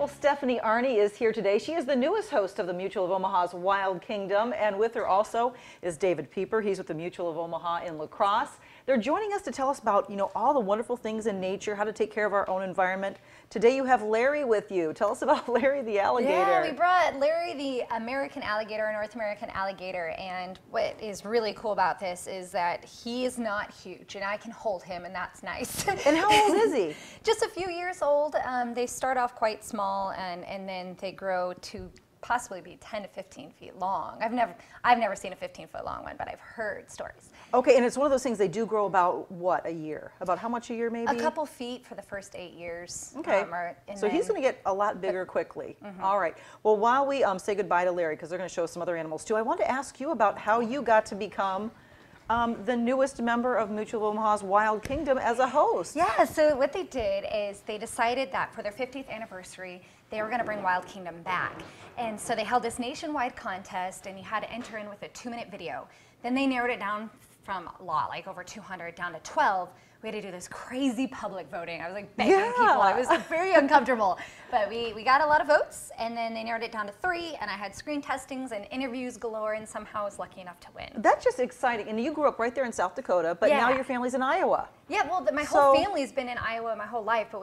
Well, Stephanie Arne is here today. She is the newest host of the Mutual of Omaha's Wild Kingdom, and with her also is David Beaver. He's with the Mutual of Omaha in La Crosse. They're joining us to tell us about, all the wonderful things in nature, how to take care of our own environment. Today you have Larry with you. Tell us about Larry the alligator. Yeah, we brought Larry the American alligator, North American alligator, and what is really cool about this is that he is not huge, and I can hold him, and that's nice. And how old is he? Just a few years old. They start off quite small, and then they grow to possibly be 10 to 15 feet long. I've never seen a 15-foot long one, but I've heard stories. Okay, and it's one of those things they do grow about, what, a year? About how much a year maybe? A couple feet for the first 8 years. Okay, so he's going to get a lot bigger quickly. All right, well, while we say goodbye to Larry, because they're going to show us some other animals too, I want to ask you about how you got to become the newest member of Mutual of Omaha's Wild Kingdom as a host. Yeah, so what they did is they decided that for their 50th anniversary, they were going to bring Wild Kingdom back. And so they held this nationwide contest, and you had to enter in with a 2-minute video. Then they narrowed it down from like over 200 down to 12. We had to do this crazy public voting. I was like begging people. I was very uncomfortable. But we got a lot of votes, and then they narrowed it down to 3, and I had screen testings and interviews galore, and somehow I was lucky enough to win. That's just exciting. And you grew up right there in South Dakota, but now your family's in Iowa. Yeah, well, my whole family's been in Iowa my whole life, but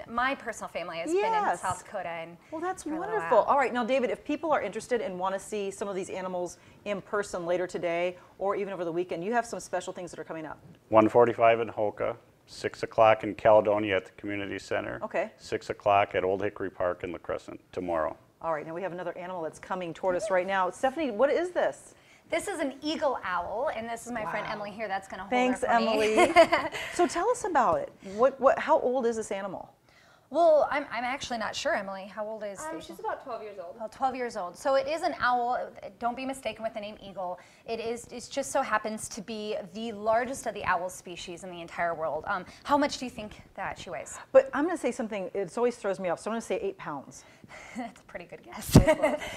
my personal family has been in South Dakota. And well, that's wonderful. All right, now, David, if people are interested and want to see some of these animals in person later today or even over the weekend, you have some special things that are coming up. 1:45 in Hoka, 6 o'clock in Caledonia at the Community Center. Okay. 6 o'clock at Old Hickory Park in La Crescent tomorrow. All right, now we have another animal that's coming toward us right now. Stephanie, what is this? This is an eagle owl, and this is my friend Emily here that's going to hold Thanks, her for Emily. me. So tell us about it. How old is this animal? Well, I'm actually not sure, Emily. How old is she's about 12 years old. Well, 12 years old. So it is an owl. Don't be mistaken with the name eagle. It just so happens to be the largest of the owl species in the entire world. How much do you think that she weighs? But I'm going to say something, it always throws me off, so I'm going to say 8 pounds. That's a pretty good guess.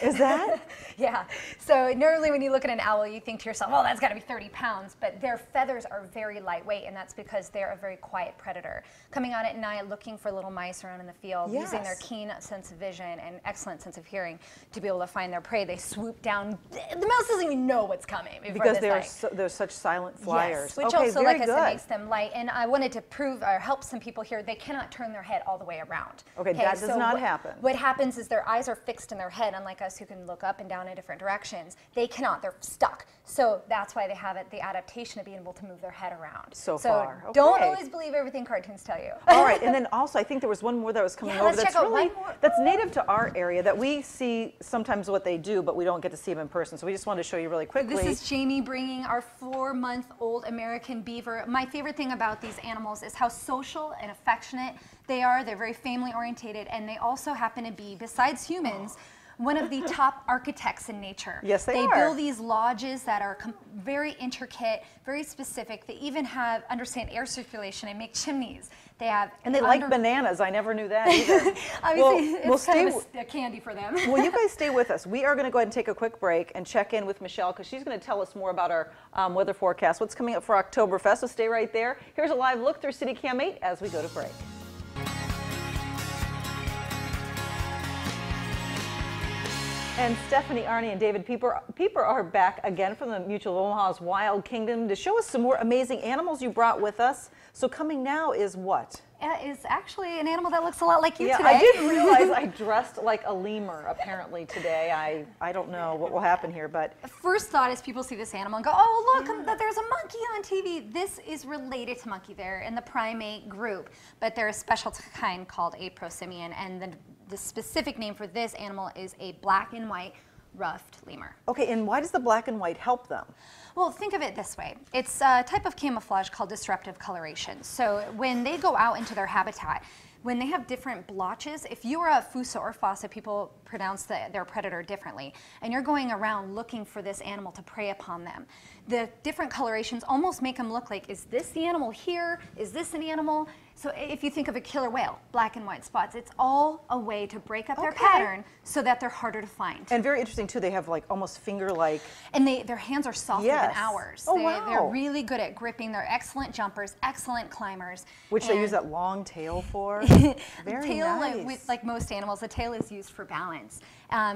Is that? Yeah. So normally when you look at an owl, you think to yourself, well, that's got to be 30 pounds. But their feathers are very lightweight, and that's because they're a very quiet predator. Coming out at night, looking for little mice around in the field, using their keen sense of vision and excellent sense of hearing to be able to find their prey. They swoop down. The mouse doesn't even know what's coming. Because they're such silent flyers. Yes, which also, like I said, makes them light. And I wanted to prove or help some people here, they cannot turn their head all the way around. Okay, that does not happen. What happens is their eyes are fixed in their head, unlike us who can look up and down in different directions. They cannot, they're stuck. So that's why they have the adaptation of being able to move their head around. So far. Okay. Don't always believe everything cartoons tell you. All right, and then also I think there was one more that was coming over that's native to our area that we see sometimes what they do, but we don't get to see them in person. So we just wanted to show you really quickly. This is Jamie bringing our 4-month-old American beaver. My favorite thing about these animals is how social and affectionate they are. They're very family orientated, and they also happen to be, besides humans, one of the top architects in nature. Yes, they are. They build these lodges that are very intricate, very specific. They even understand air circulation and make chimneys. They have they like bananas. I never knew that either. Obviously, it's kind of a candy for them. Well, you guys stay with us. We are going to go ahead and take a quick break and check in with Michelle because she's going to tell us more about our weather forecast, what's coming up for Oktoberfest. So stay right there. Here's a live look through City Cam 8 as we go to break. And Stephanie Arne and David Beaver are back again from the Mutual of Omaha's Wild Kingdom to show us some more amazing animals you brought with us. So coming now is what? It is actually an animal that looks a lot like you today. I didn't realize I dressed like a lemur apparently today. I don't know what will happen here, but the first thought is people see this animal and go, oh, look, there's a monkey on TV. This is related to monkey. They're in the primate group, but they're a special kind called a prosimian, and the specific name for this animal is a black and white ruffed lemur. Okay, and why does the black and white help them? Well, think of it this way. It's a type of camouflage called disruptive coloration. So when they go out into their habitat, when they have different blotches, if you are a fossa or fossa, people pronounce their predator differently. And you're going around looking for this animal to prey upon them. The different colorations almost make them look like, is this the animal here? Is this an animal? So if you think of a killer whale, black and white spots, it's all a way to break up their pattern so that they're harder to find. And very interesting too, they have like almost finger-like. And their hands are softer than ours. Oh, wow. They're really good at gripping. They're excellent jumpers, excellent climbers. Which they use that long tail for. Very tail, nice. like most animals, the tail is used for balance.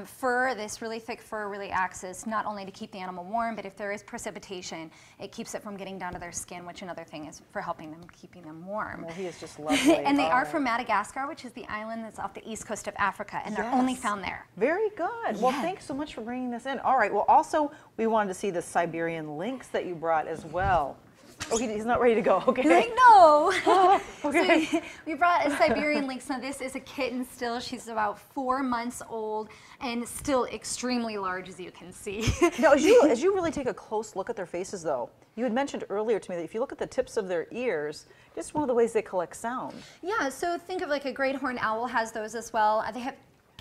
Fur, this really thick fur really acts as not only to keep the animal warm, but if there is precipitation, it keeps it from getting down to their skin, which another thing is for helping them, keeping them warm. Well, he is just lovely. And they are from Madagascar, which is the island that's off the east coast of Africa, and they're only found there. Very good. Well, thanks so much for bringing this in. All right. Well, also, we wanted to see the Siberian lynx that you brought as well. Oh, he's not ready to go. Okay. Like, no. Okay. So we brought a Siberian lynx. Now this is a kitten still. She's about 4 months old and still extremely large, as you can see. Now, as you really take a close look at their faces, though, you had mentioned earlier to me that if you look at the tips of their ears, it's one of the ways they collect sound. Yeah. So think of like a great horned owl has those as well. They have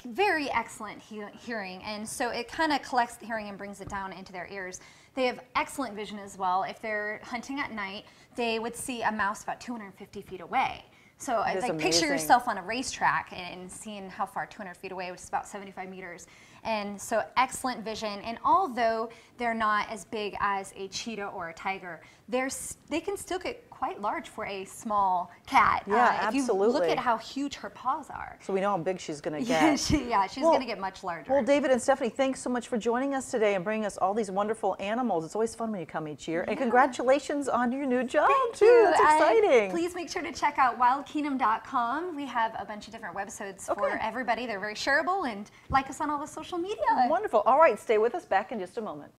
very excellent hearing, and so it kind of collects the hearing and brings it down into their ears. They have excellent vision as well. If they're hunting at night, they would see a mouse about 250 feet away. So like picture yourself on a racetrack and seeing how far 200 feet away, which is about 75 meters. And so excellent vision. And although they're not as big as a cheetah or a tiger, they can still get quite large for a small cat. Yeah, if absolutely. you look at how huge her paws are. So we know how big she's going to get. She's going to get much larger. Well, David and Stephanie, thanks so much for joining us today and bringing us all these wonderful animals. It's always fun when you come each year. And congratulations on your new job, too. That's exciting. Please make sure to check out wildkingdom.com. We have a bunch of different websites for everybody. They're very shareable, and like us on all the social media. Wonderful. All right, stay with us. Back in just a moment.